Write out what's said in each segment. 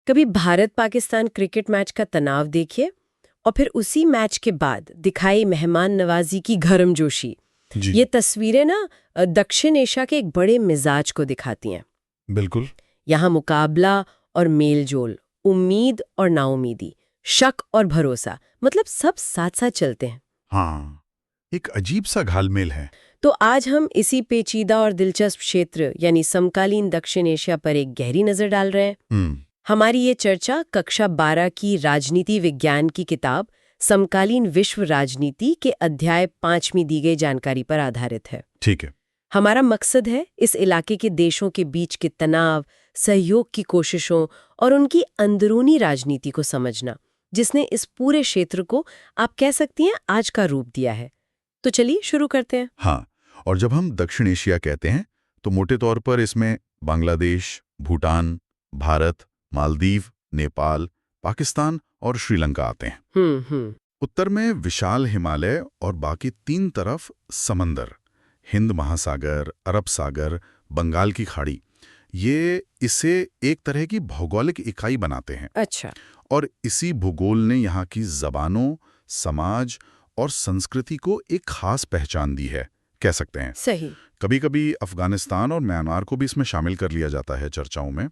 कभी Bharat Pakistan cricket match का तनाव देखिए और फिर उसी मैच के बाद दिखाई मेहमान नवाजी की गर्मजोशी। जी ये तस्वीरें ना दक्षिण एशिया के एक बड़े मिजाज को दिखाती हैं। बिल्कुल। यहाँ मुकाबला और मेलजोल, उम्मीद और नाउमीदी, शक और भरोसा, मतलब सब साथ साथ चलते हैं। हाँ, एक अजीब सा घालमेल है। तो आज हम इसी पेचीदा और दिलचस्प क्षेत्र यानी समकालीन दक्षिण एशिया पर एक गहरी नजर डाल रहे हैं। हमारी ये चर्चा कक्षा 12 की राजनीति विज्ञान की किताब समकालीन विश्व राजनीति के अध्याय 5 में दी गई जानकारी पर आधारित है। ठीक है। हमारा मकसद है इस इलाके के देशों के बीच के तनाव, सहयोग की कोशिशों और उनकी अंदरूनी राजनीति को समझना, जिसने इस पूरे क्षेत्र को आप कह सकती हैं आज का रूप दिया है। तो चलिए शुरू करते हैं। हाँ, और जब हम दक्षिण एशिया कहते हैं तो मोटे तौर पर इसमें बांग्लादेश, भूटान, भारत, मालदीव, नेपाल, पाकिस्तान और श्रीलंका आते हैं। उत्तर में विशाल हिमालय और बाकी 3 तरफ समंदर, हिंद महासागर, अरब सागर, बंगाल की खाड़ी, ये इसे एक तरह की भौगोलिक इकाई बनाते हैं। अच्छा। और इसी भूगोल ने यहाँ की जबानों, समाज और संस्कृति को एक खास पहचान दी है, कह सकते हैं। सही। कभी कभी अफगानिस्तान और म्यांमार को भी इसमें शामिल कर लिया जाता है चर्चाओं में।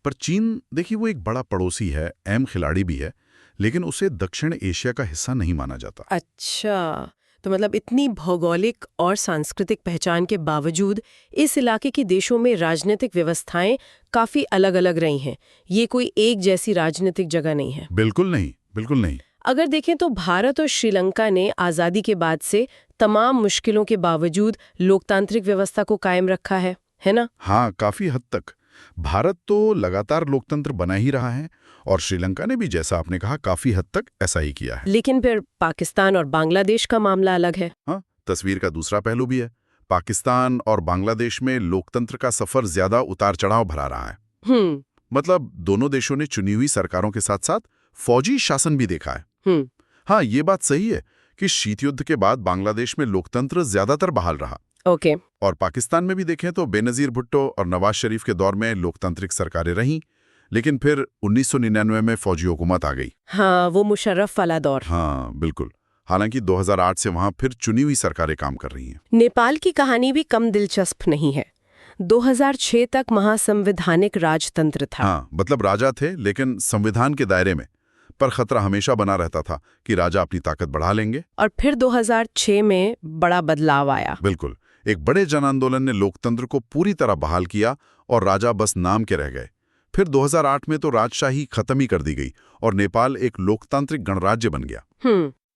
पर चीन, देखिए, वो एक बड़ा पड़ोसी है, अहम खिलाड़ी भी है, लेकिन उसे दक्षिण एशिया का हिस्सा नहीं माना जाता। अच्छा, तो मतलब इतनी भौगोलिक और सांस्कृतिक पहचान के बावजूद इस इलाके के देशों में राजनीतिक व्यवस्थाएं काफी अलग अलग रही हैं। ये कोई एक जैसी राजनीतिक जगह नहीं है। बिल्कुल नहीं, बिल्कुल नहीं। अगर देखें तो भारत और श्रीलंका ने आज़ादी के बाद से तमाम मुश्किलों के बावजूद लोकतांत्रिक व्यवस्था को कायम रखा है ना? हाँ, काफी हद तक। भारत तो लगातार लोकतंत्र बना ही रहा है और श्रीलंका ने भी, जैसा आपने कहा, काफी हद तक ऐसा ही किया है। लेकिन फिर पाकिस्तान और बांग्लादेश का मामला अलग है। हाँ, तस्वीर का दूसरा पहलू भी है। पाकिस्तान और बांग्लादेश में लोकतंत्र का सफर ज्यादा उतार चढ़ाव भरा रहा है। मतलब दोनों देशों ने चुनी हुई सरकारों के साथ साथ फौजी शासन भी देखा है। हाँ, ये बात सही है कि शीत युद्ध के बाद बांग्लादेश में लोकतंत्र ज्यादातर बहाल रहा। ओके। और पाकिस्तान में भी देखें तो बेनजीर भुट्टो और नवाज शरीफ के दौर में लोकतांत्रिक सरकारें रहीं, लेकिन फिर 1999 में फौजी हुकूमत आ गई। हाँ, वो मुशर्रफ वाला दौर। हाँ, बिल्कुल। हालांकि 2008 से वहां फिर चुनी हुई सरकारें काम कर रही हैं। नेपाल की कहानी भी कम दिलचस्प नहीं है। 2006 तक महासंवैधानिक राजतंत्र था। हाँ, मतलब राजा थे लेकिन संविधान के दायरे में, पर खतरा हमेशा बना रहता था कि राजा अपनी ताकत बढ़ा लेंगे। और फिर 2006 में बड़ा बदलाव आया। बिल्कुल, एक बड़े जन आंदोलन ने लोकतंत्र को पूरी तरह बहाल किया और राजा बस नाम के रह गए। फिर 2008 में तो राजशाही खत्म ही कर दी गई और नेपाल एक लोकतांत्रिक गणराज्य बन गया।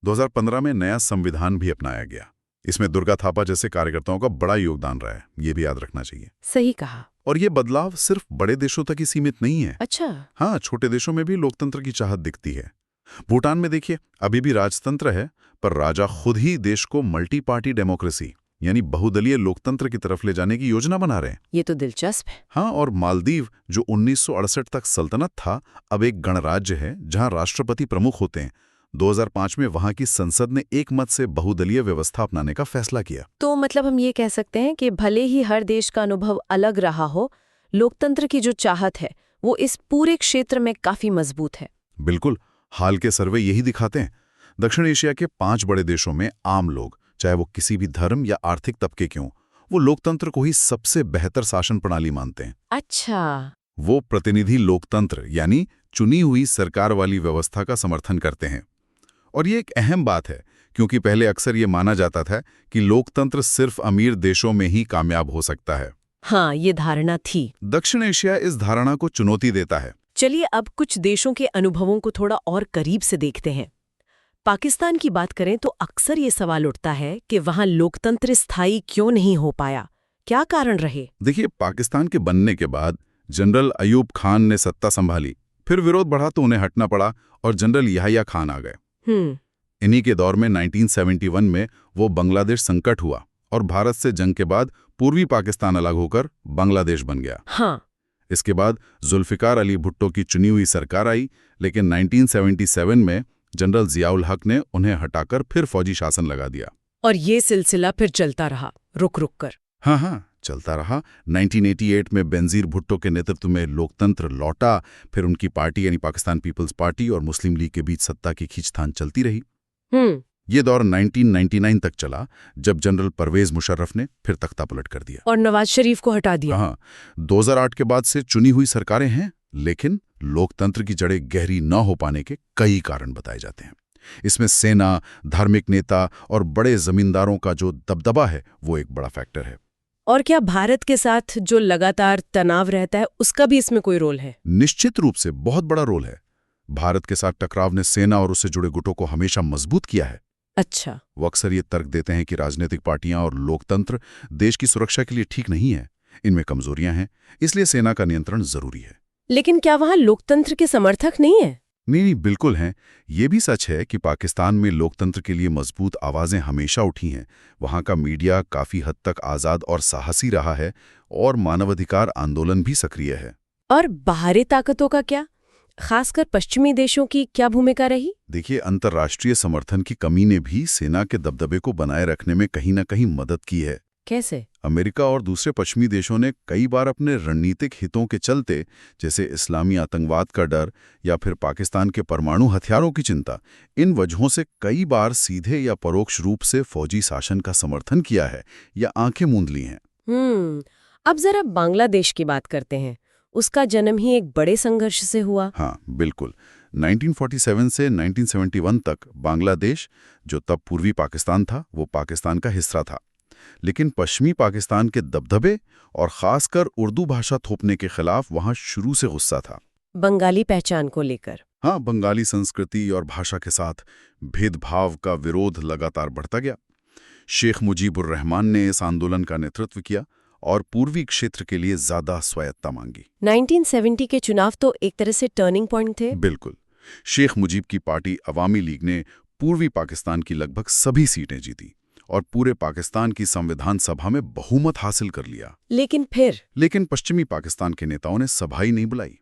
2015 में नया संविधान भी अपनाया गया। इसमें दुर्गा थापा जैसे कार्यकर्ताओं का बड़ा योगदान रहा है, ये भी याद रखना चाहिए। सही कहा। और ये बदलाव सिर्फ बड़े देशों तक ही सीमित नहीं है। अच्छा। हाँ, छोटे देशों में भी लोकतंत्र की चाहत दिखती है। भूटान में देखिए, अभी भी राजतंत्र है, पर राजा खुद ही देश को मल्टी पार्टी डेमोक्रेसी यानी बहुदलीय लोकतंत्र की तरफ ले जाने की योजना बना रहे हैं। ये तो दिलचस्प है। हाँ, और मालदीव, जो 1968 तक सल्तनत था, अब एक गणराज्य है जहां राष्ट्रपति प्रमुख होते हैं। 2005 में वहां की संसद ने एक मत से बहुदलीय व्यवस्था अपनाने का फैसला किया। तो मतलब हम ये कह सकते हैं कि भले ही हर देश का अनुभव अलग रहा हो, लोकतंत्र की जो चाहत है वो इस पूरे क्षेत्र में काफी मजबूत है। बिल्कुल, हाल के सर्वे यही दिखाते हैं। दक्षिण एशिया के 5 बड़े देशों में आम लोग, चाहे वो किसी भी धर्म या आर्थिक तबके के हों, वो लोकतंत्र को ही सबसे बेहतर शासन प्रणाली मानते हैं। अच्छा। वो प्रतिनिधि लोकतंत्र यानी चुनी हुई सरकार वाली व्यवस्था का समर्थन करते हैं। और ये एक अहम बात है, क्योंकि पहले अक्सर ये माना जाता था कि लोकतंत्र सिर्फ अमीर देशों में ही कामयाब हो सकता है। हाँ, ये धारणा थी। दक्षिण एशिया इस धारणा को चुनौती देता है। चलिए अब कुछ देशों के अनुभवों को थोड़ा और करीब से देखते हैं। पाकिस्तान की बात करें तो अक्सर ये सवाल उठता है कि वहां लोकतंत्र स्थायी क्यों नहीं हो पाया, क्या कारण रहे? देखिए, पाकिस्तान के बनने के बाद जनरल अयूब खान ने सत्ता संभाली, फिर विरोध बढ़ा तो उन्हें हटना पड़ा और जनरल याहिया खान आ गए। इन्हीं के दौर में 1971 में वो बांग्लादेश संकट हुआ और भारत से जंग के बाद पूर्वी पाकिस्तान अलग होकर बांग्लादेश बन गया। हाँ। इसके बाद जुल्फिकार अली भुट्टो की चुनी हुई सरकार आई, लेकिन 1977 में जनरल जियाउल हक ने उन्हें हटाकर फिर फौजी शासन लगा दिया। और ये सिलसिला फिर चलता रहा रुक रुक कर। हाँ, चलता रहा। 1988 में बेनजीर भुट्टो के नेतृत्व में लोकतंत्र लौटा। फिर उनकी पार्टी यानी पाकिस्तान पीपल्स पार्टी और मुस्लिम लीग के बीच सत्ता की खींचतान चलती रही। ये दौर 1999 तक चला, जब जनरल परवेज मुशर्रफ ने फिर तख्ता पलट कर दिया और नवाज शरीफ को हटा दिया। हाँ, 2008 के बाद से चुनी हुई सरकारें हैं, लेकिन लोकतंत्र की जड़ें गहरी न हो पाने के कई कारण बताए जाते हैं। इसमें सेना, धार्मिक नेता और बड़े जमींदारों का जो दबदबा है वो एक बड़ा फैक्टर है। और क्या भारत के साथ जो लगातार तनाव रहता है उसका भी इसमें कोई रोल है? निश्चित रूप से बहुत बड़ा रोल है। भारत के साथ टकराव ने सेना और उससे जुड़े गुटों को हमेशा मजबूत किया है। अच्छा। वो अक्सर ये तर्क देते हैं कि राजनीतिक पार्टियां और लोकतंत्र देश की सुरक्षा के लिए ठीक नहीं है, इनमें कमजोरियां हैं, इसलिए सेना का नियंत्रण जरूरी है। लेकिन क्या वहां लोकतंत्र के समर्थक नहीं है? नहीं, बिल्कुल हैं। ये भी सच है कि पाकिस्तान में लोकतंत्र के लिए मजबूत आवाजें हमेशा उठी हैं। वहाँ का मीडिया काफी हद तक आज़ाद और साहसी रहा है और मानवाधिकार आंदोलन भी सक्रिय है। और बाहरी ताकतों का क्या, खासकर पश्चिमी देशों की क्या भूमिका रही? देखिए, अंतर्राष्ट्रीय समर्थन की कमी ने भी सेना के दबदबे को बनाए रखने में कहीं न कहीं मदद की है। कैसे? अमेरिका और दूसरे पश्चिमी देशों ने कई बार अपने रणनीतिक हितों के चलते, जैसे इस्लामी आतंकवाद का डर या फिर पाकिस्तान के परमाणु हथियारों की चिंता, इन वजहों से कई बार सीधे या परोक्ष रूप से फौजी शासन का समर्थन किया है या आंखें मूंद ली हैं। अब जरा बांग्लादेश की बात करते हैं। उसका जन्म ही एक बड़े संघर्ष से हुआ। हाँ, बिल्कुल। 1947 से 1971 तक बांग्लादेश, जो तब पूर्वी पाकिस्तान था, वो पाकिस्तान का हिस्सा था। लेकिन पश्चिमी पाकिस्तान के दबदबे और खासकर उर्दू भाषा थोपने के खिलाफ वहां शुरू से गुस्सा था। बंगाली पहचान को लेकर। हाँ, बंगाली संस्कृति और भाषा के साथ भेदभाव का विरोध लगातार बढ़ता गया। शेख मुजीबुर रहमान ने इस आंदोलन का नेतृत्व किया और पूर्वी क्षेत्र के लिए ज्यादा स्वायत्ता मांगी। 1970 के चुनाव तो एक तरह से टर्निंग पॉइंट थे। बिल्कुल। शेख मुजीब की पार्टी अवामी लीग ने पूर्वी पाकिस्तान की लगभग सभी सीटें जीती और पूरे पाकिस्तान की संविधान सभा में बहुमत हासिल कर लिया। लेकिन पश्चिमी पाकिस्तान के नेताओं ने सभा ही नहीं बुलाई।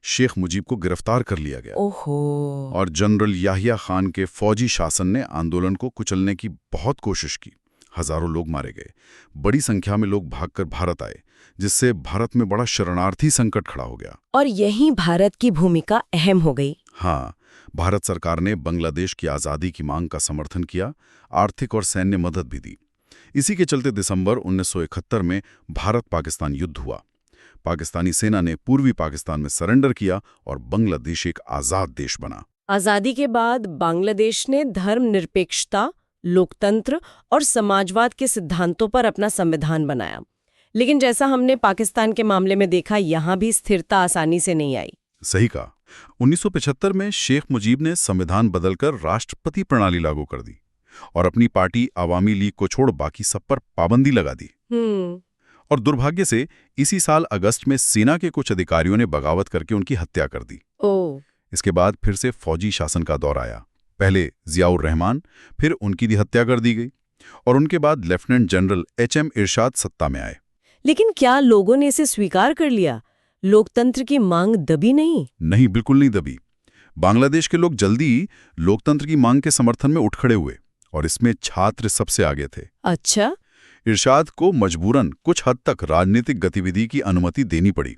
शेख मुजीब को गिरफ्तार कर लिया गया। ओहो। और जनरल याहिया खान के फौजी शासन ने आंदोलन को कुचलने की बहुत कोशिश की। हजारों लोग मारे गए। बड़ी संख्या में लोग भागकर भारत आए, जिससे भारत में बड़ा शरणार्थी संकट खड़ा हो गया। और यहीं भारत की भूमिका अहम हो गई। हाँ, भारत सरकार ने बांग्लादेश की आज़ादी की मांग का समर्थन किया, आर्थिक और सैन्य मदद भी दी। इसी के चलते दिसंबर 1971 में भारत पाकिस्तान युद्ध हुआ। पाकिस्तानी सेना ने पूर्वी पाकिस्तान में सरेंडर किया और बांग्लादेश एक आज़ाद देश बना। आज़ादी के बाद बांग्लादेश ने धर्मनिरपेक्षता, लोकतंत्र और समाजवाद के सिद्धांतों पर अपना संविधान बनाया। लेकिन जैसा हमने पाकिस्तान के मामले में देखा, यहाँ भी स्थिरता आसानी से नहीं आई। सही कहा। 1975 में शेख मुजीब ने संविधान बदलकर राष्ट्रपति प्रणाली लागू कर दी और अपनी पार्टी अवामी लीग को छोड़ बाकी सब पर पाबंदी लगा दी। और दुर्भाग्य से इसी साल अगस्त में सेना के कुछ अधिकारियों ने बगावत करके उनकी हत्या कर दी। इसके बाद फिर से फौजी शासन का दौर आया। पहले जियाउर रहमान, फिर उनकी भी हत्या कर दी गई और उनके बाद लेफ्टिनेंट जनरल एचएम इरशाद सत्ता में आए। लेकिन क्या लोगों ने इसे स्वीकार कर लिया? लोकतंत्र की मांग दबी नहीं? नहीं, बिल्कुल नहीं दबी। बांग्लादेश के लोग जल्दी लोकतंत्र की मांग के समर्थन में उठ खड़े हुए और इसमें छात्र सबसे आगे थे। अच्छा। इरशाद को मजबूरन कुछ हद तक राजनीतिक गतिविधि की अनुमति देनी पड़ी,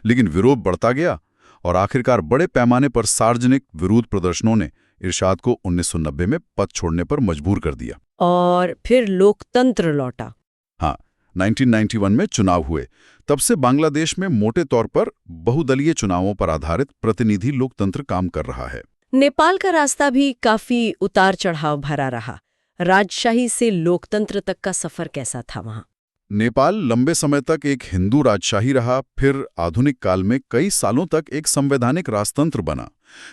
लेकिन विरोध बढ़ता गया और आखिरकार बड़े पैमाने पर सार्वजनिक विरोध प्रदर्शनों ने इरशाद को 1990 में पद छोड़ने पर मजबूर कर दिया। और फिर लोकतंत्र लौटा। हाँ, 1991 में चुनाव हुए। तब से बांग्लादेश में मोटे तौर पर बहुदलीय चुनावों पर आधारित प्रतिनिधि लोकतंत्र काम कर रहा है। नेपाल का रास्ता भी काफी उतार चढ़ाव भरा रहा। राजशाही से लोकतंत्र तक का सफर कैसा था वहां? नेपाल लंबे समय तक एक हिंदू राजशाही रहा, फिर आधुनिक काल में कई सालों तक एक संवैधानिक राजतंत्र बना।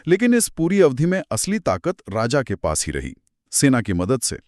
लेकिन इस पूरी अवधि में असली ताकत राजा के पास ही रही, सेना की मदद से।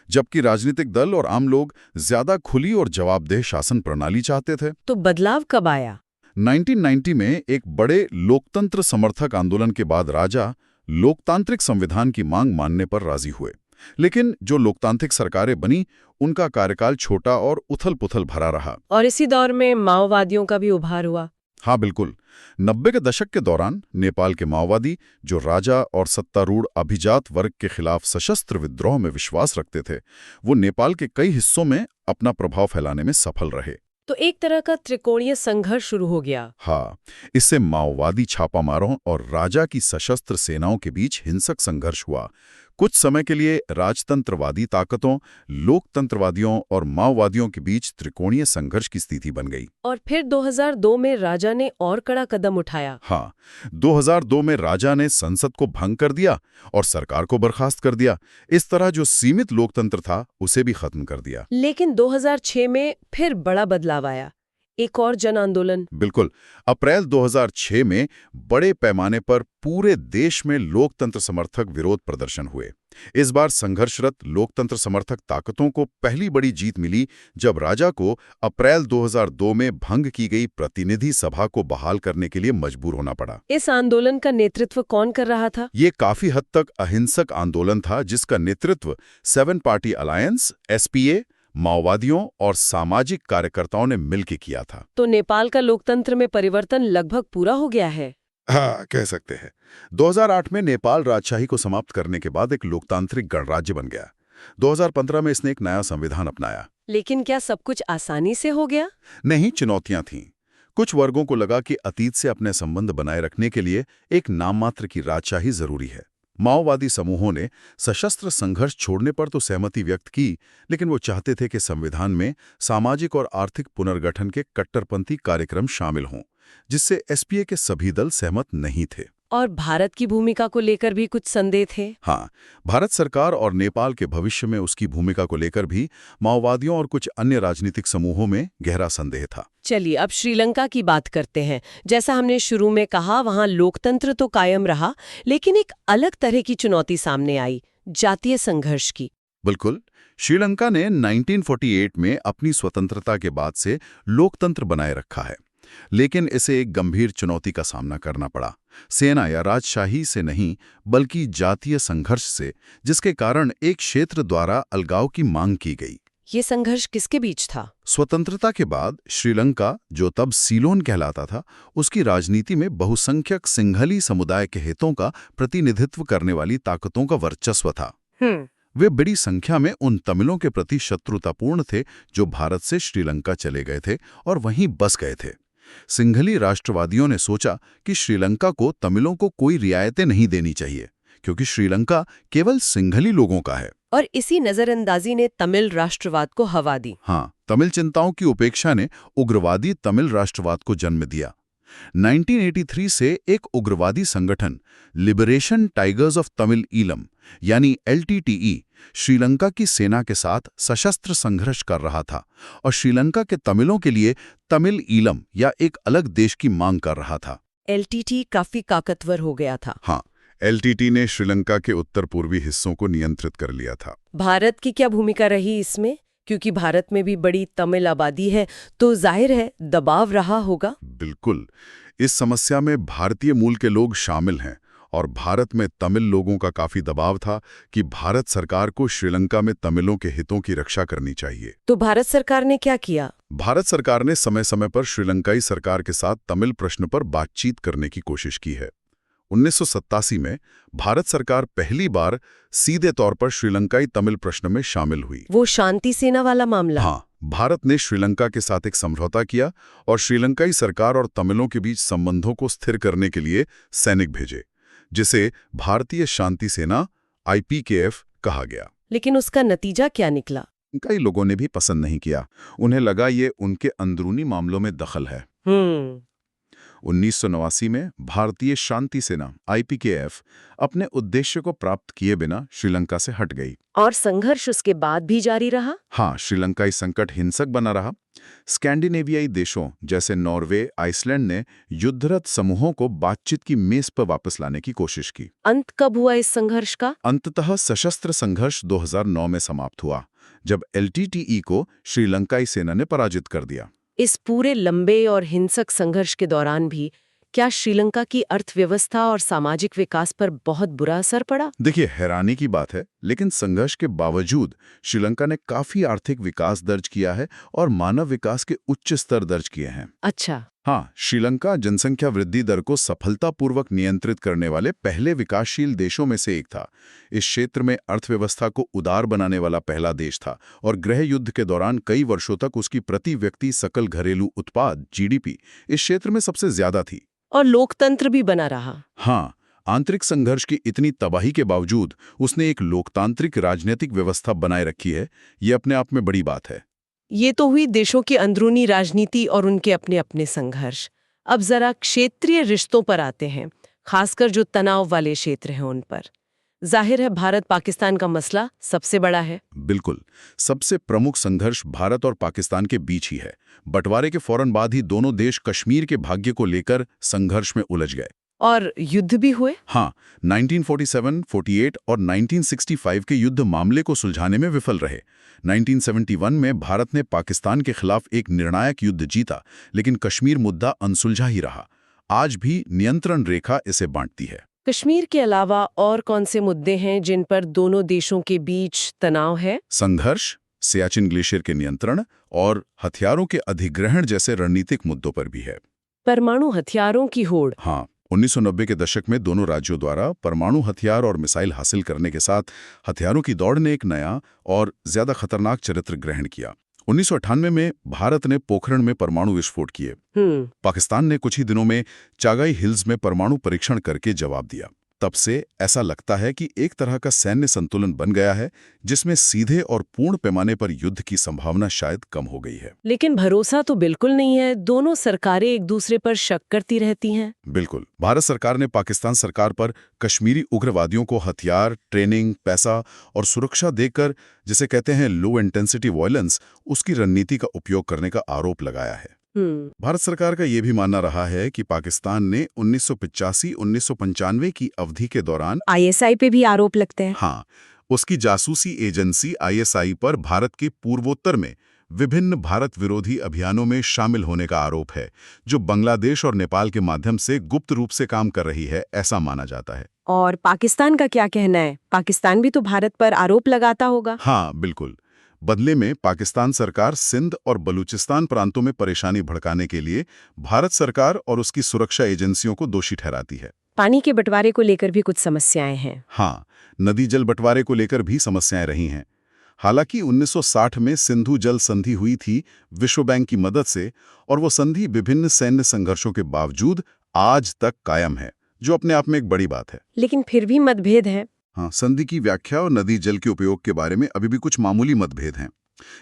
जबकि राजनीतिक दल और आम लोग ज्यादा खुली और जवाबदेह शासन प्रणाली चाहते थे। तो बदलाव कब आया? 1990 में एक बड़े लोकतंत्र समर्थक आंदोलन के बाद राजा लोकतांत्रिक संविधान की मांग मानने पर राजी हुए। लेकिन जो लोकतांत्रिक सरकारें बनी, उनका कार्यकाल छोटा और उथल-पुथल भरा रहा। और इसी दौर में माओवादियों का भी उभार हुआ। हाँ, बिल्कुल। 90 के दशक के दौरान नेपाल के माओवादी, जो राजा और सत्तारूढ़ अभिजात वर्ग के खिलाफ सशस्त्र विद्रोह में विश्वास रखते थे, वो नेपाल के कई हिस्सों में अपना प्रभाव फैलाने में सफल रहे। तो एक तरह का त्रिकोणीय संघर्ष शुरू हो गया। हाँ, इससे माओवादी छापामारों और राजा की सशस्त्र सेनाओं के बीच हिंसक संघर्ष हुआ। कुछ समय के लिए राजतंत्रवादी ताकतों, लोकतंत्रवादियों और माओवादियों के बीच त्रिकोणीय संघर्ष की स्थिति बन गई। और फिर 2002 में राजा ने और कड़ा कदम उठाया। हाँ, 2002 में राजा ने संसद को भंग कर दिया और सरकार को बर्खास्त कर दिया। इस तरह जो सीमित लोकतंत्र था उसे भी खत्म कर दिया। लेकिन 2006 में फिर बड़ा बदलाव आया, एक और जन आंदोलन। बिल्कुल, अप्रैल 2006 में बड़े पैमाने पर पूरे देश में लोकतंत्र समर्थक विरोध प्रदर्शन हुए। इस बार संघर्षरत लोकतंत्र समर्थक ताकतों को पहली बड़ी जीत मिली जब राजा को अप्रैल 2002 में भंग की गई प्रतिनिधि सभा को बहाल करने के लिए मजबूर होना पड़ा। इस आंदोलन का नेतृत्व कौन कर रहा था? ये काफी हद तक अहिंसक आंदोलन था जिसका नेतृत्व 7 पार्टी अलायंस, SPA, माओवादियों और सामाजिक कार्यकर्ताओं ने मिलकर किया था। तो नेपाल का लोकतंत्र में परिवर्तन लगभग पूरा हो गया है। हाँ, कह सकते हैं। 2008 में नेपाल राजशाही को समाप्त करने के बाद एक लोकतांत्रिक गणराज्य बन गया। 2015 में इसने एक नया संविधान अपनाया। लेकिन क्या सब कुछ आसानी से हो गया? नहीं, चुनौतियां थीं। कुछ वर्गों को लगा कि अतीत से अपने संबंध बनाए रखने के लिए एक नाम मात्र की राजशाही जरूरी है। माओवादी समूहों ने सशस्त्र संघर्ष छोड़ने पर तो सहमति व्यक्त की, लेकिन वो चाहते थे कि संविधान में सामाजिक और आर्थिक पुनर्गठन के कट्टरपंथी कार्यक्रम शामिल हों, जिससे SPA के सभी दल सहमत नहीं थे। और भारत की भूमिका को लेकर भी कुछ संदेह थे। हाँ, भारत सरकार और नेपाल के भविष्य में उसकी भूमिका को लेकर भी माओवादियों और कुछ अन्य राजनीतिक समूहों में गहरा संदेह था। चलिए अब श्रीलंका की बात करते हैं। जैसा हमने शुरू में कहा, वहां लोकतंत्र तो कायम रहा, लेकिन एक अलग तरह की चुनौती सामने आई, जातीय संघर्ष की। बिल्कुल, श्रीलंका ने 1948 में अपनी स्वतंत्रता के बाद से लोकतंत्र बनाए रखा है, लेकिन इसे एक गंभीर चुनौती का सामना करना पड़ा। सेना या राजशाही से नहीं, बल्कि जातीय संघर्ष से, जिसके कारण एक क्षेत्र द्वारा अलगाव की मांग की गई। ये संघर्ष किसके बीच था? स्वतंत्रता के बाद श्रीलंका, जो तब सीलोन कहलाता था, उसकी राजनीति में बहुसंख्यक सिंघली समुदाय के हितों का प्रतिनिधित्व करने वाली ताकतों का वर्चस्व था। वे बड़ी संख्या में उन तमिलों के प्रति शत्रुतापूर्ण थे जो भारत से श्रीलंका चले गए थे और वहीं बस गए थे। सिंघली राष्ट्रवादियों ने सोचा कि श्रीलंका को तमिलों को कोई रियायतें नहीं देनी चाहिए, क्योंकि श्रीलंका केवल सिंघली लोगों का है। और इसी नजरअंदाजी ने तमिल राष्ट्रवाद को हवा दी। हाँ, तमिल चिंताओं की उपेक्षा ने उग्रवादी तमिल राष्ट्रवाद को जन्म दिया। 1983 से एक उग्रवादी संगठन liberation tigers of Tamil Eelam यानी LTTE श्रीलंका की सेना के साथ सशस्त्र संघर्ष कर रहा था और श्रीलंका के तमिलों के लिए तमिल ईलम या एक अलग देश की मांग कर रहा था। LTTE काफी ताकतवर हो गया था। हाँ, LTTE ने श्रीलंका के उत्तर पूर्वी हिस्सों को नियंत्रित कर लिया था। भारत की क्या भूमिका रही इसमें? क्योंकि भारत में भी बड़ी तमिल आबादी है, तो जाहिर है दबाव रहा होगा। बिल्कुल, इस समस्या में भारतीय मूल के लोग शामिल हैं और भारत में तमिल लोगों का काफी दबाव था कि भारत सरकार को श्रीलंका में तमिलों के हितों की रक्षा करनी चाहिए। तो भारत सरकार ने क्या किया? भारत सरकार ने समय समय पर श्रीलंकाई सरकार के साथ तमिल प्रश्न पर बातचीत करने की कोशिश की है। 1987 में भारत सरकार पहली बार सीधे तौर पर श्रीलंकाई तमिल प्रश्न में शामिल हुई। वो शांति सेना वाला मामला? हाँ, भारत ने श्रीलंका के साथ एक समझौता किया और श्रीलंकाई सरकार और तमिलों के बीच संबंधों को स्थिर करने के लिए सैनिक भेजे, जिसे भारतीय शांति सेना IPKF कहा गया। लेकिन उसका नतीजा क्या निकला? कई लोगों ने भी पसंद नहीं किया। उन्हें लगा ये उनके अंदरूनी मामलों में दखल है। 1989 में भारतीय शांति सेना IPKF अपने उद्देश्य को प्राप्त किए बिना श्रीलंका से हट गई। और संघर्ष उसके बाद भी जारी रहा? हाँ, श्रीलंकाई संकट हिंसक बना रहा। स्कैंडिनेवियाई देशों जैसे नॉर्वे, आइसलैंड ने युद्धरत समूहों को बातचीत की मेज पर वापस लाने की कोशिश की। अंत कब हुआ इस संघर्ष का? अंततः सशस्त्र संघर्ष 2009 में समाप्त हुआ, जब LTTE को श्रीलंकाई सेना ने पराजित कर दिया। इस पूरे लंबे और हिंसक संघर्ष के दौरान भी क्या श्रीलंका की अर्थव्यवस्था और सामाजिक विकास पर बहुत बुरा असर पड़ा? देखिए, हैरानी की बात है, लेकिन संघर्ष के बावजूद श्रीलंका ने काफी आर्थिक विकास दर्ज किया है और मानव विकास के उच्च स्तर दर्ज किए हैं। अच्छा। हाँ, श्रीलंका जनसंख्या वृद्धि दर को सफलतापूर्वक नियंत्रित करने वाले पहले विकासशील देशों में से एक था। इस क्षेत्र में अर्थव्यवस्था को उदार बनाने वाला पहला देश था और गृह युद्ध के दौरान कई वर्षों तक उसकी प्रति व्यक्ति सकल घरेलू उत्पाद (जीडीपी) इस क्षेत्र में सबसे ज्यादा थी। और लोकतंत्र भी बना रहा। हाँ, आंतरिक संघर्ष की इतनी तबाही के बावजूद उसने एक लोकतांत्रिक राजनीतिक व्यवस्था बनाए रखी है। ये अपने आप में बड़ी बात है। ये तो हुई देशों की अंदरूनी राजनीति और उनके अपने अपने संघर्ष। अब जरा क्षेत्रीय रिश्तों पर आते हैं, खासकर जो तनाव वाले क्षेत्र हैं उन पर। जाहिर है भारत पाकिस्तान का मसला सबसे बड़ा है। बिल्कुल, सबसे प्रमुख संघर्ष भारत और पाकिस्तान के बीच ही है। बंटवारे के फौरन बाद ही दोनों देश कश्मीर के भाग्य को लेकर संघर्ष में उलझ गए और युद्ध भी हुए। हाँ, 1947, 48 और 1965 के युद्ध मामले को सुलझाने में विफल रहे। 1971 में भारत ने पाकिस्तान के खिलाफ एक निर्णायक युद्ध जीता, लेकिन कश्मीर मुद्दा अनसुलझा ही रहा। आज भी नियंत्रण रेखा इसे बांटती है। कश्मीर के अलावा और कौन से मुद्दे हैं जिन पर दोनों देशों के बीच तनाव है? संघर्ष, सियाचिन ग्लेशियर के नियंत्रण और हथियारों के अधिग्रहण जैसे रणनीतिक मुद्दों पर भी है। परमाणु हथियारों की होड़। हाँ, 1990 के दशक में दोनों राज्यों द्वारा परमाणु हथियार और मिसाइल हासिल करने के साथ हथियारों की दौड़ ने एक नया और ज्यादा खतरनाक चरित्र ग्रहण किया। 1998 में भारत ने पोखरण में परमाणु विस्फोट किए। पाकिस्तान ने कुछ ही दिनों में चागाई हिल्स में परमाणु परीक्षण करके जवाब दिया। तब से ऐसा लगता है कि एक तरह का सैन्य संतुलन बन गया है, जिसमें सीधे और पूर्ण पैमाने पर युद्ध की संभावना शायद कम हो गई है। लेकिन भरोसा तो बिल्कुल नहीं है। दोनों सरकारें एक दूसरे पर शक करती रहती हैं। बिल्कुल, भारत सरकार ने पाकिस्तान सरकार पर कश्मीरी उग्रवादियों को हथियार, ट्रेनिंग, पैसा और सुरक्षा देकर, जिसे कहते हैं लो इंटेंसिटी वायलेंस, उसकी रणनीति का उपयोग करने का आरोप लगाया है। भारत सरकार का यह भी मानना रहा है कि पाकिस्तान ने 1985-1995 की अवधि के दौरान ISI पे भी आरोप लगते हैं। हाँ, उसकी जासूसी एजेंसी ISI पर भारत के पूर्वोत्तर में विभिन्न भारत विरोधी अभियानों में शामिल होने का आरोप है, जो बांग्लादेश और नेपाल के माध्यम से गुप्त रूप से काम कर रही है, ऐसा माना जाता है। और पाकिस्तान का क्या कहना है? पाकिस्तान भी तो भारत पर आरोप लगाता होगा। हाँ, बिल्कुल। बदले में पाकिस्तान सरकार सिंध और बलूचिस्तान प्रांतों में परेशानी भड़काने के लिए भारत सरकार और उसकी सुरक्षा एजेंसियों को दोषी ठहराती है। पानी के बंटवारे को लेकर भी कुछ समस्याएं हैं। हाँ, नदी जल बंटवारे को लेकर भी समस्याएं रही हैं। हालांकि 1960 में सिंधु जल संधि हुई थी विश्व बैंक की मदद से, और वो संधि विभिन्न सैन्य संघर्षों के बावजूद आज तक कायम है, जो अपने आप में एक बड़ी बात है। लेकिन फिर भी मतभेद है। हाँ, संधि की व्याख्या और नदी जल के उपयोग के बारे में अभी भी कुछ मामूली मतभेद हैं।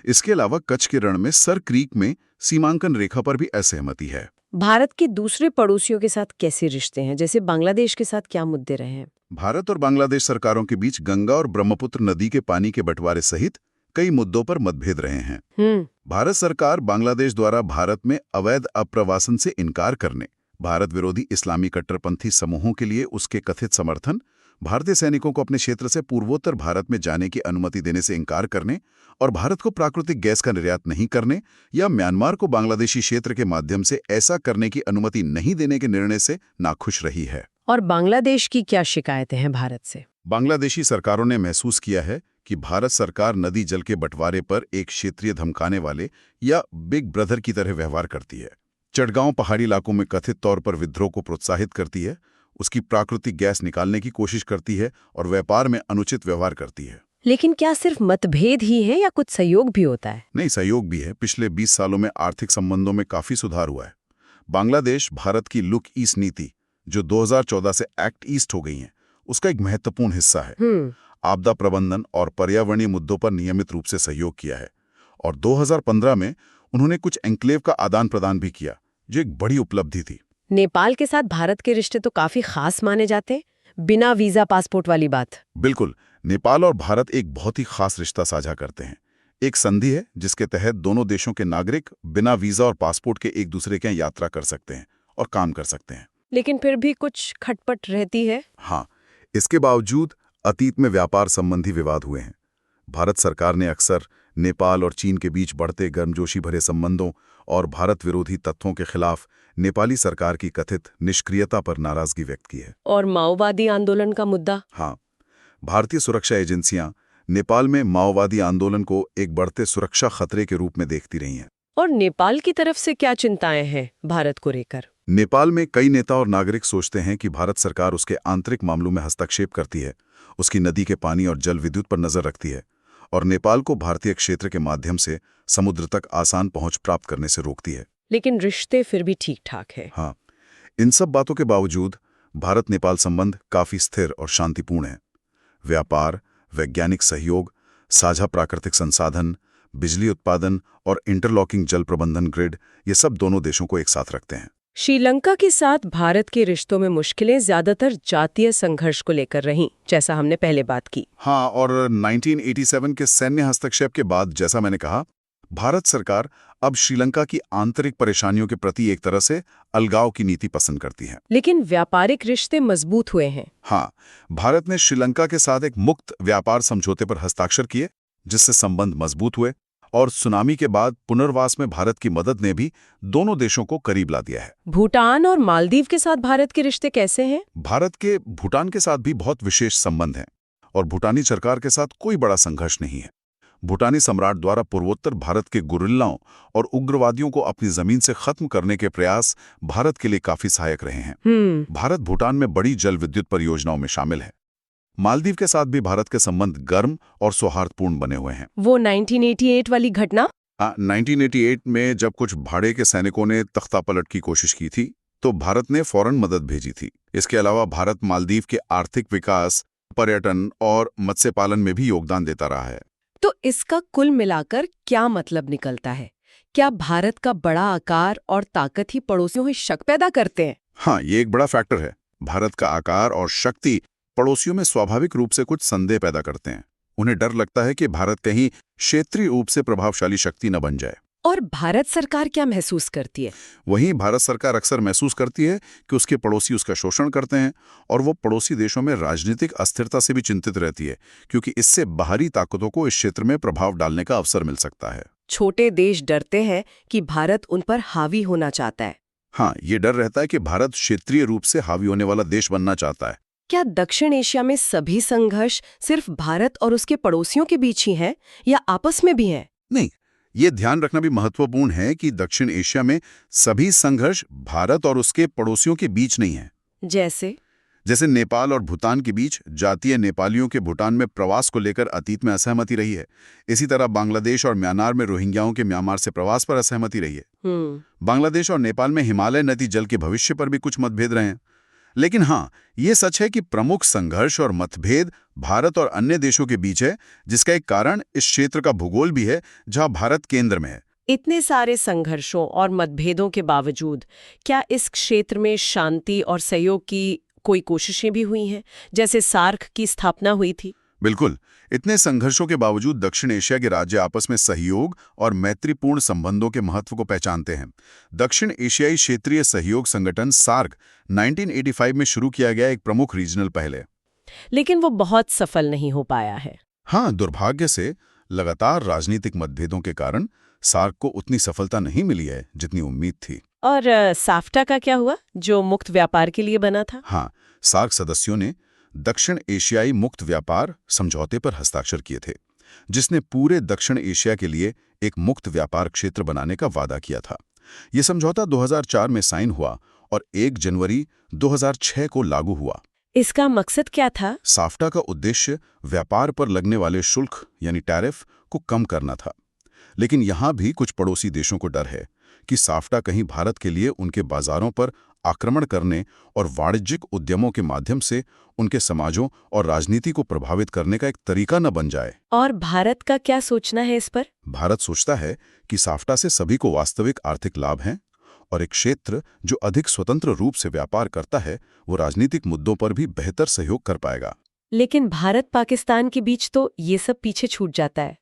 इसके अलावा कच्छ के रण में सर क्रीक में सीमांकन रेखा पर भी असहमति है। भारत के दूसरे पड़ोसियों के साथ कैसे रिश्ते हैं? जैसे बांग्लादेश के साथ क्या मुद्दे रहे हैं? भारत और बांग्लादेश सरकारों के बीच गंगा और ब्रह्मपुत्र नदी के पानी के बंटवारे सहित कई मुद्दों पर मतभेद रहे हैं। भारत सरकार बांग्लादेश द्वारा भारत में अवैध अप्रवासन से इनकार करने, भारत विरोधी इस्लामी कट्टरपंथी समूहों के लिए उसके कथित समर्थन, भारतीय सैनिकों को अपने क्षेत्र से पूर्वोत्तर भारत में जाने की अनुमति देने से इनकार करने और भारत को प्राकृतिक गैस का निर्यात नहीं करने या म्यांमार को बांग्लादेशी क्षेत्र के माध्यम से ऐसा करने की अनुमति नहीं देने के निर्णय से नाखुश रही है। और बांग्लादेश की क्या शिकायतें हैं भारत से? बांग्लादेशी सरकारों ने महसूस किया है कि भारत सरकार नदी जल के बंटवारे पर एक क्षेत्रीय धमकाने वाले या बिग ब्रदर की तरह व्यवहार करती है। चटगांव पहाड़ी इलाकों में कथित तौर पर विद्रोह को प्रोत्साहित करती है, उसकी प्राकृतिक गैस निकालने की कोशिश करती है और व्यापार में अनुचित व्यवहार करती है। लेकिन क्या सिर्फ मतभेद ही है या कुछ सहयोग भी होता है? नहीं, सहयोग भी है। पिछले 20 सालों में आर्थिक संबंधों में काफी सुधार हुआ है। बांग्लादेश भारत की लुक ईस्ट नीति, जो 2014 से एक्ट ईस्ट हो गई है, उसका एक महत्वपूर्ण हिस्सा है। आपदा प्रबंधन और पर्यावरणीय मुद्दों पर नियमित रूप से सहयोग किया है और 2015 में उन्होंने कुछ एन्क्लेव का आदान प्रदान भी किया, जो एक बड़ी उपलब्धि थी। नेपाल के साथ भारत के रिश्ते तो काफी खास माने जाते हैं, बिना वीजा पासपोर्ट वाली बात। बिल्कुल, नेपाल और भारत एक बहुत ही खास रिश्ता साझा करते हैं। एक संधि है जिसके तहत दोनों देशों के नागरिक बिना वीजा और पासपोर्ट के एक दूसरे के यहाँ यात्रा कर सकते हैं और काम कर सकते हैं। लेकिन फिर भी कुछ खटपट रहती है। हाँ, इसके बावजूद अतीत में व्यापार संबंधी विवाद हुए हैं। भारत सरकार ने अक्सर नेपाल और चीन के बीच बढ़ते गर्मजोशी भरे संबंधों और भारत विरोधी तत्वों के खिलाफ नेपाली सरकार की कथित निष्क्रियता पर नाराजगी व्यक्त की है। और माओवादी आंदोलन का मुद्दा? हाँ, भारतीय सुरक्षा एजेंसियां नेपाल में माओवादी आंदोलन को एक बढ़ते सुरक्षा खतरे के रूप में देखती रही हैं। और नेपाल की तरफ से क्या चिंताएं हैं भारत को लेकर? नेपाल में कई नेता और नागरिक सोचते हैं कि भारत सरकार उसके आंतरिक मामलों में हस्तक्षेप करती है, उसकी नदी के पानी और जल विद्युत पर नजर रखती है और नेपाल को भारतीय क्षेत्र के माध्यम से समुद्र तक आसान पहुंच प्राप्त करने से रोकती है। लेकिन रिश्ते फिर भी ठीक ठाक है। हाँ, इन सब बातों के बावजूद भारत नेपाल संबंध काफी स्थिर और शांतिपूर्ण है। व्यापार, वैज्ञानिक सहयोग, साझा प्राकृतिक संसाधन, बिजली उत्पादन और इंटरलॉकिंग जल प्रबंधन ग्रिड, ये सब दोनों देशों को एक साथ रखते हैं। श्रीलंका के साथ भारत के रिश्तों में मुश्किलें ज्यादातर जातीय संघर्ष को लेकर रहीं, जैसा हमने पहले बात की। हाँ, और 1987 के सैन्य हस्तक्षेप के बाद, जैसा मैंने कहा, भारत सरकार अब श्रीलंका की आंतरिक परेशानियों के प्रति एक तरह से अलगाव की नीति पसंद करती है। लेकिन व्यापारिक रिश्ते मजबूत हुए हैं। हाँ, भारत ने श्रीलंका के साथ एक मुक्त व्यापार समझौते पर हस्ताक्षर किए, जिससे संबंध मजबूत हुए और सुनामी के बाद पुनर्वास में भारत की मदद ने भी दोनों देशों को करीब ला दिया है। भूटान और मालदीव के साथ भारत के रिश्ते कैसे हैं? भारत के भूटान के साथ भी बहुत विशेष संबंध हैं और भूटानी सरकार के साथ कोई बड़ा संघर्ष नहीं है। भूटानी सम्राट द्वारा पूर्वोत्तर भारत के गुरिल्लाओं और उग्रवादियों को अपनी जमीन से खत्म करने के प्रयास भारत के लिए काफी सहायक रहे हैं। भारत भूटान में बड़ी जल विद्युत परियोजनाओं में शामिल है। मालदीव के साथ भी भारत के संबंध गर्म और सौहार्दपूर्ण बने हुए हैं। वो 1988 वाली घटना? 1988 में जब कुछ भाड़े के सैनिकों ने तख्तापलट की कोशिश की थी, तो भारत ने फौरन मदद भेजी थी। इसके अलावा भारत मालदीव के आर्थिक विकास, पर्यटन और मत्स्य पालन में भी योगदान देता रहा है। तो इसका कुल मिलाकर क्या मतलब निकलता है? क्या भारत का बड़ा आकार और ताकत ही पड़ोसियों में शक पैदा करते हैं? हाँ, ये एक बड़ा फैक्टर है। भारत का आकार और शक्ति पड़ोसियों में स्वाभाविक रूप से कुछ संदेह पैदा करते हैं। उन्हें डर लगता है कि भारत कहीं क्षेत्रीय रूप से प्रभावशाली शक्ति न बन जाए। और भारत सरकार क्या महसूस करती है? वहीं भारत सरकार अक्सर महसूस करती है कि उसके पड़ोसी उसका शोषण करते हैं और वो पड़ोसी देशों में राजनीतिक अस्थिरता से भी चिंतित रहती है, क्योंकि इससे बाहरी ताकतों को इस क्षेत्र में प्रभाव डालने का अवसर मिल सकता है। छोटे देश डरते हैं कि भारत उन पर हावी होना चाहता है। हाँ, ये डर रहता है कि भारत क्षेत्रीय रूप से हावी होने वाला देश बनना चाहता है। क्या दक्षिण एशिया में सभी संघर्ष सिर्फ भारत और उसके पड़ोसियों के बीच ही हैं या आपस में भी हैं? नहीं, ये ध्यान रखना भी महत्वपूर्ण है कि दक्षिण एशिया में सभी संघर्ष भारत और उसके पड़ोसियों के बीच नहीं है। जैसे नेपाल और भूटान के बीच जातीय नेपालियों के भूटान में प्रवास को लेकर अतीत में असहमति रही है। इसी तरह बांग्लादेश और म्यांमार में रोहिंग्याओं के म्यांमार से प्रवास पर असहमति रही है। बांग्लादेश और नेपाल में हिमालय नदी जल के भविष्य पर भी कुछ मतभेद रहे हैं। लेकिन हाँ, ये सच है कि प्रमुख संघर्ष और मतभेद भारत और अन्य देशों के बीच है, जिसका एक कारण इस क्षेत्र का भूगोल भी है, जहां भारत केंद्र में है। इतने सारे संघर्षों और मतभेदों के बावजूद क्या इस क्षेत्र में शांति और सहयोग की कोई कोशिशें भी हुई हैं, जैसे सार्क की स्थापना हुई थी? बिल्कुल। इतने संघर्षों के बावजूद दक्षिण एशिया के राज्य आपस में सहयोग और मैत्रीपूर्ण संबंधों के महत्व को पहचानते हैं। दक्षिण एशियाई क्षेत्रीय सहयोग संगठन सार्क 1985 में शुरू किया गया एक प्रमुख रीजनल पहल है। लेकिन वो बहुत सफल नहीं हो पाया है। हाँ, दुर्भाग्य से लगातार राजनीतिक मतभेदों के कारण सार्क को उतनी सफलता नहीं मिली है जितनी उम्मीद थी। और साफ्टा का क्या हुआ, जो मुक्त व्यापार के लिए बना था? हाँ, सार्क सदस्यों ने दक्षिण एशियाई मुक्त व्यापार समझौते पर हस्ताक्षर किए थे, जिसने पूरे दक्षिण एशिया के लिए एक मुक्त व्यापार क्षेत्र बनाने का वादा किया था। यह समझौता 2004 में साइन हुआ और 1 जनवरी 2006 को लागू हुआ। इसका मकसद क्या था? साफ्टा का उद्देश्य व्यापार पर लगने वाले शुल्क यानी टैरिफ को कम करना था। लेकिन यहाँ भी कुछ पड़ोसी देशों को डर है कि साफ्टा कहीं भारत के लिए उनके बाजारों पर आक्रमण करने और वाणिज्यिक उद्यमों के माध्यम से उनके समाजों और राजनीति को प्रभावित करने का एक तरीका न बन जाए। और भारत का क्या सोचना है इस पर? भारत सोचता है कि साफ्टा से सभी को वास्तविक आर्थिक लाभ हैं और एक क्षेत्र जो अधिक स्वतंत्र रूप से व्यापार करता है, वो राजनीतिक मुद्दों पर भी बेहतर सहयोग कर पाएगा। लेकिन भारत पाकिस्तान के बीच तो ये सब पीछे छूट जाता है।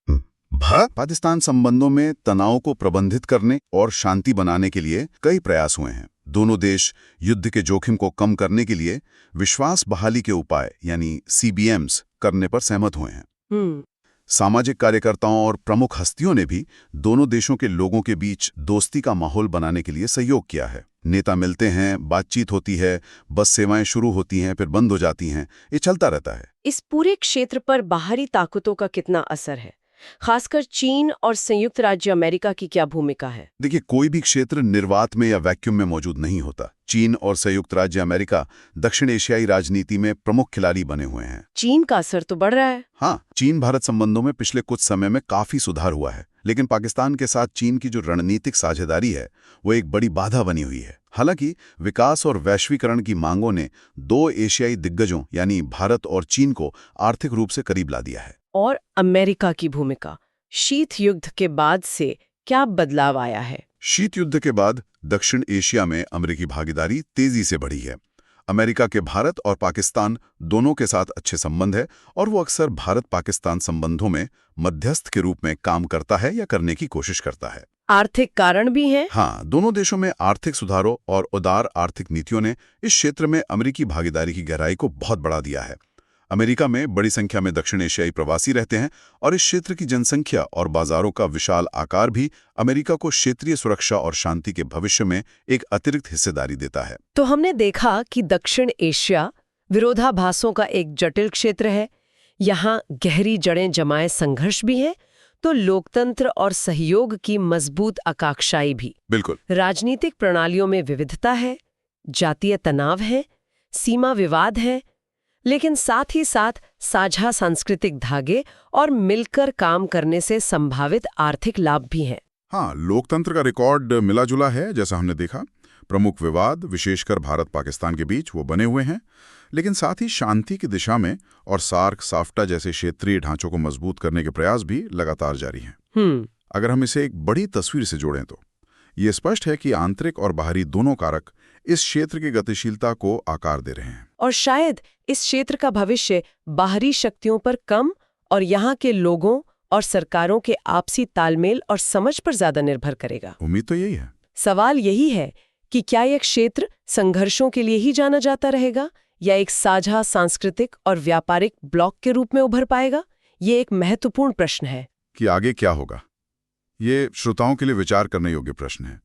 पाकिस्तान संबंधों में तनाव को प्रबंधित करने और शांति बनाने के लिए कई प्रयास हुए हैं। दोनों देश युद्ध के जोखिम को कम करने के लिए विश्वास बहाली के उपाय यानी CBMs करने पर सहमत हुए हैं। सामाजिक कार्यकर्ताओं और प्रमुख हस्तियों ने भी दोनों देशों के लोगों के बीच दोस्ती का माहौल बनाने के लिए सहयोग किया है। नेता मिलते हैं, बातचीत होती है, बस सेवाएं शुरू होती हैं, फिर बंद हो जाती हैं, ये चलता रहता है। इस पूरे क्षेत्र पर बाहरी ताकतों का कितना असर है? खासकर चीन और संयुक्त राज्य अमेरिका की क्या भूमिका है? देखिए, कोई भी क्षेत्र निर्वात में या वैक्यूम में मौजूद नहीं होता। चीन और संयुक्त राज्य अमेरिका दक्षिण एशियाई राजनीति में प्रमुख खिलाड़ी बने हुए हैं। चीन का असर तो बढ़ रहा है। हाँ, चीन भारत संबंधों में पिछले कुछ समय में काफी सुधार हुआ है, लेकिन पाकिस्तान के साथ चीन की जो रणनीतिक साझेदारी है वो एक बड़ी बाधा बनी हुई है। हालांकि विकास और वैश्वीकरण की मांगों ने दो एशियाई दिग्गजों यानी भारत और चीन को आर्थिक रूप से करीब ला दिया है। और अमेरिका की भूमिका शीत युद्ध के बाद से क्या बदलाव आया है? शीत युद्ध के बाद दक्षिण एशिया में अमेरिकी भागीदारी तेजी से बढ़ी है। अमेरिका के भारत और पाकिस्तान दोनों के साथ अच्छे संबंध है और वो अक्सर भारत-पाकिस्तान संबंधों में मध्यस्थ के रूप में काम करता है या करने की कोशिश करता है। आर्थिक कारण भी हैं? हाँ, दोनों देशों में आर्थिक सुधारों और उदार आर्थिक नीतियों ने इस क्षेत्र में अमेरिकी भागीदारी की गहराई को बहुत बढ़ा दिया है। अमेरिका में बड़ी संख्या में दक्षिण एशियाई प्रवासी रहते हैं और इस क्षेत्र की जनसंख्या और बाजारों का विशाल आकार भी अमेरिका को क्षेत्रीय सुरक्षा और शांति के भविष्य में एक अतिरिक्त हिस्सेदारी देता है। तो हमने देखा कि दक्षिण एशिया विरोधाभासों का एक जटिल क्षेत्र है। यहाँ गहरी जड़ें जमाए संघर्ष भी है, तो लोकतंत्र और सहयोग की मजबूत आकांक्षाएं भी। बिल्कुल। राजनीतिक प्रणालियों में विविधता है, जातीय तनाव है, सीमा विवाद है, लेकिन साथ ही साथ साझा सांस्कृतिक धागे और मिलकर काम करने से संभावित आर्थिक लाभ भी हैं। हाँ, लोकतंत्र का रिकॉर्ड मिला जुला है, जैसा हमने देखा। प्रमुख विवाद विशेषकर भारत-पाकिस्तान के बीच वो बने हुए हैं, लेकिन साथ ही शांति की दिशा में और सार्क, साफ्टा जैसे क्षेत्रीय ढांचों को मजबूत करने के प्रयास भी लगातार जारी हैं। अगर हम इसे एक बड़ी तस्वीर से जोड़ें तो ये स्पष्ट है कि आंतरिक और बाहरी दोनों कारक इस क्षेत्र की गतिशीलता को आकार दे रहे हैं। और शायद इस क्षेत्र का भविष्य बाहरी शक्तियों पर कम और यहाँ के लोगों और सरकारों के आपसी तालमेल और समझ पर ज्यादा निर्भर करेगा। उम्मीद तो यही है। सवाल यही है कि क्या यह क्षेत्र संघर्षों के लिए ही जाना जाता रहेगा या एक साझा सांस्कृतिक और व्यापारिक ब्लॉक के रूप में उभर पाएगा? ये एक महत्वपूर्ण प्रश्न है कि आगे क्या होगा। ये श्रोताओं के लिए विचार करने योग्य प्रश्न है।